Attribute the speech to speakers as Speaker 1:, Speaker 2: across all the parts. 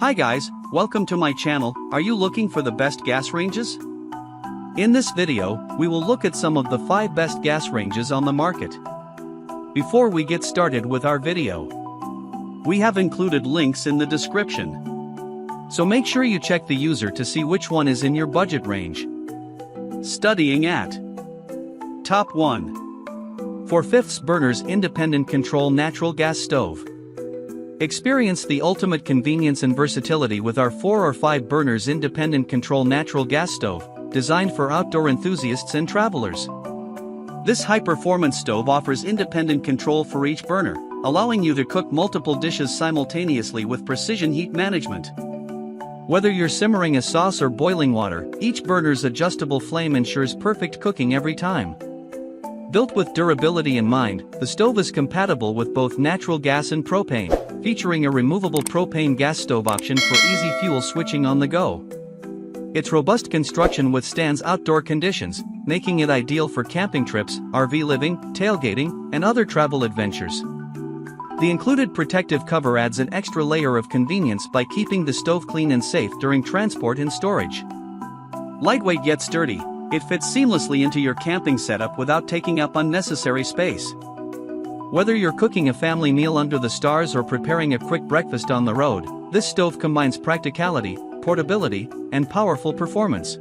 Speaker 1: Hi guys, welcome to my channel. Are you looking for the best gas ranges? In this video, we will look at some of the 5 best gas ranges on the market. Before we get started with our video, we have included links in the description. So make sure you check the user to see which one is in your budget range. Studying at Top 1. 4/5 Burners Independent Control Natural Gas Stove. Experience the ultimate convenience and versatility with our 4 or 5 burners independent control natural gas stove, designed for outdoor enthusiasts and travelers. This high-performance stove offers independent control for each burner, allowing you to cook multiple dishes simultaneously with precision heat management. Whether you're simmering a sauce or boiling water, each burner's adjustable flame ensures perfect cooking every time. Built with durability in mind, the stove is compatible with both natural gas and propane, featuring a removable propane gas stove option for easy fuel switching on the go. Its robust construction withstands outdoor conditions, making it ideal for camping trips, RV living, tailgating, and other travel adventures. The included protective cover adds an extra layer of convenience by keeping the stove clean and safe during transport and storage. Lightweight yet sturdy, it fits seamlessly into your camping setup without taking up unnecessary space. Whether you're cooking a family meal under the stars or preparing a quick breakfast on the road, this stove combines practicality, portability, and powerful performance.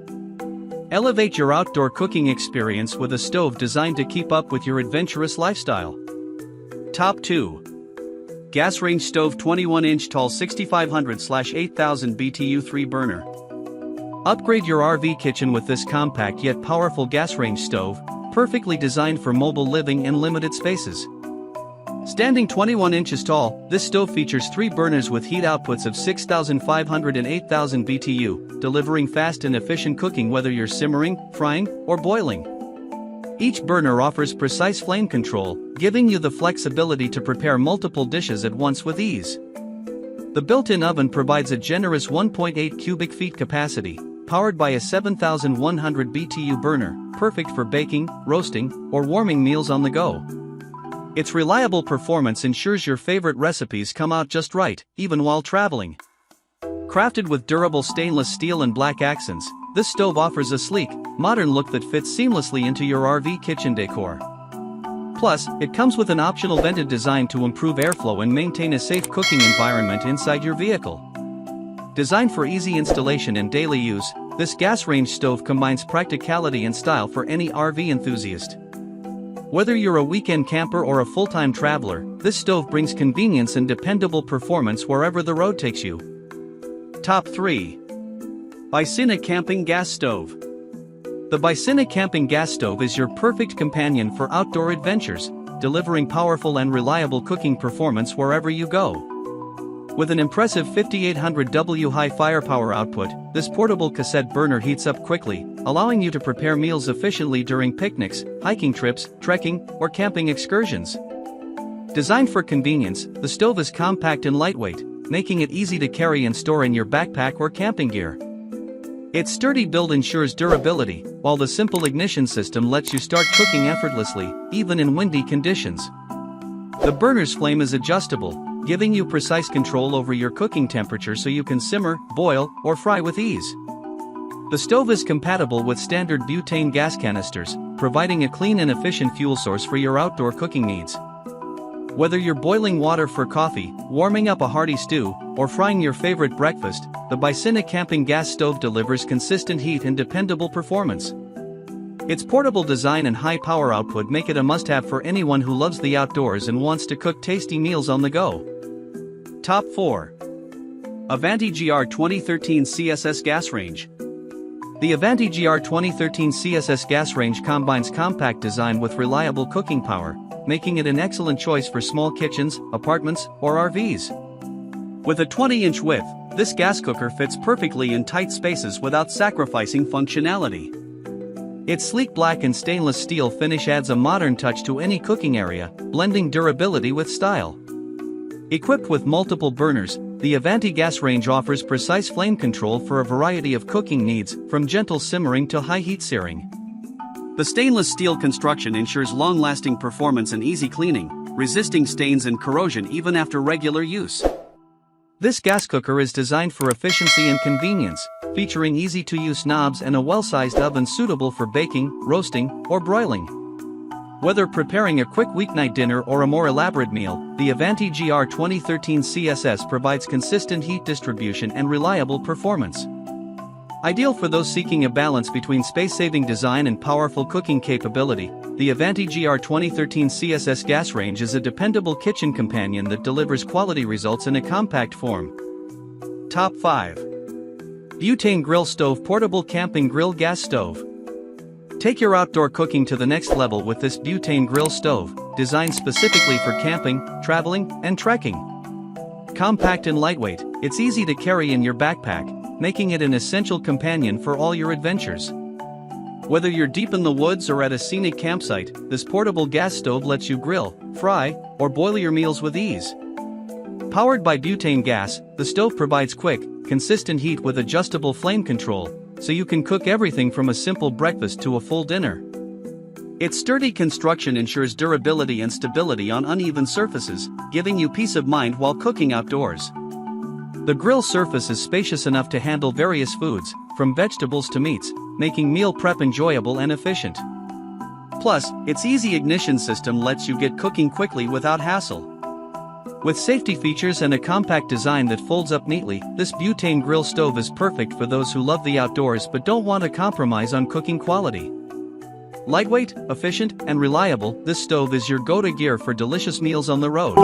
Speaker 1: Elevate your outdoor cooking experience with a stove designed to keep up with your adventurous lifestyle. Top 2. Gas Range Stove 21-inch tall 6500/8000 BTU 3-burner. Upgrade your RV kitchen with this compact yet powerful gas range stove, perfectly designed for mobile living and limited spaces. Standing 21 inches tall, this stove features 3 burners with heat outputs of 6500 and 8000 BTU, delivering fast and efficient cooking whether you're simmering, frying, or boiling. Each burner offers precise flame control, giving you the flexibility to prepare multiple dishes at once with ease. The built-in oven provides a generous 1.8 cubic feet capacity, powered by a 7100 BTU burner, perfect for baking, roasting, or warming meals on the go. Its reliable performance ensures your favorite recipes come out just right, even while traveling. Crafted with durable stainless steel and black accents, this stove offers a sleek, modern look that fits seamlessly into your RV kitchen decor. Plus, it comes with an optional vented design to improve airflow and maintain a safe cooking environment inside your vehicle. Designed for easy installation and daily use, this gas range stove combines practicality and style for any RV enthusiast. Whether you're a weekend camper or a full-time traveler, this stove brings convenience and dependable performance wherever the road takes you. Top 3. BISINNA Camping Gas Stove. The BISINNA Camping Gas Stove is your perfect companion for outdoor adventures, delivering powerful and reliable cooking performance wherever you go. With an impressive 5800W high firepower output, this portable cassette burner heats up quickly, allowing you to prepare meals efficiently during picnics, hiking trips, trekking, or camping excursions. Designed for convenience, the stove is compact and lightweight, making it easy to carry and store in your backpack or camping gear. Its sturdy build ensures durability, while the simple ignition system lets you start cooking effortlessly, even in windy conditions. The burner's flame is adjustable, giving you precise control over your cooking temperature so you can simmer, boil, or fry with ease. The stove is compatible with standard butane gas canisters, providing a clean and efficient fuel source for your outdoor cooking needs. Whether you're boiling water for coffee, warming up a hearty stew, or frying your favorite breakfast, the BISINNA Camping Gas Stove delivers consistent heat and dependable performance. Its portable design and high power output make it a must-have for anyone who loves the outdoors and wants to cook tasty meals on the go. Top 4. Avanti GR 2013 CSS Gas Range. The Avanti GR 2013 CSS gas range combines compact design with reliable cooking power, making it an excellent choice for small kitchens, apartments, or RVs. With a 20-inch width, this gas cooker fits perfectly in tight spaces without sacrificing functionality. Its sleek black and stainless steel finish adds a modern touch to any cooking area, blending durability with style. Equipped with multiple burners, the Avanti gas range offers precise flame control for a variety of cooking needs, from gentle simmering to high heat searing. The stainless steel construction ensures long-lasting performance and easy cleaning, resisting stains and corrosion even after regular use. This gas cooker is designed for efficiency and convenience, featuring easy-to-use knobs and a well-sized oven suitable for baking, roasting, or broiling. Whether preparing a quick weeknight dinner or a more elaborate meal, the Avanti GR 2013 CSS provides consistent heat distribution and reliable performance. Ideal for those seeking a balance between space-saving design and powerful cooking capability, the Avanti GR 2013 CSS gas range is a dependable kitchen companion that delivers quality results in a compact form. Top 5. Butane Grill Stove Portable Camping Grill Gas Stove. Take your outdoor cooking to the next level with this butane grill stove, designed specifically for camping, traveling, and trekking. Compact and lightweight, it's easy to carry in your backpack, making it an essential companion for all your adventures. Whether you're deep in the woods or at a scenic campsite, this portable gas stove lets you grill, fry, or boil your meals with ease. Powered by butane gas, the stove provides quick, consistent heat with adjustable flame control, so you can cook everything from a simple breakfast to a full dinner. Its sturdy construction ensures durability and stability on uneven surfaces, giving you peace of mind while cooking outdoors. The grill surface is spacious enough to handle various foods, from vegetables to meats, making meal prep enjoyable and efficient. Plus, its easy ignition system lets you get cooking quickly without hassle. With safety features and a compact design that folds up neatly, this butane grill stove is perfect for those who love the outdoors but don't want to compromise on cooking quality. Lightweight, efficient, and reliable, this stove is your go-to gear for delicious meals on the road.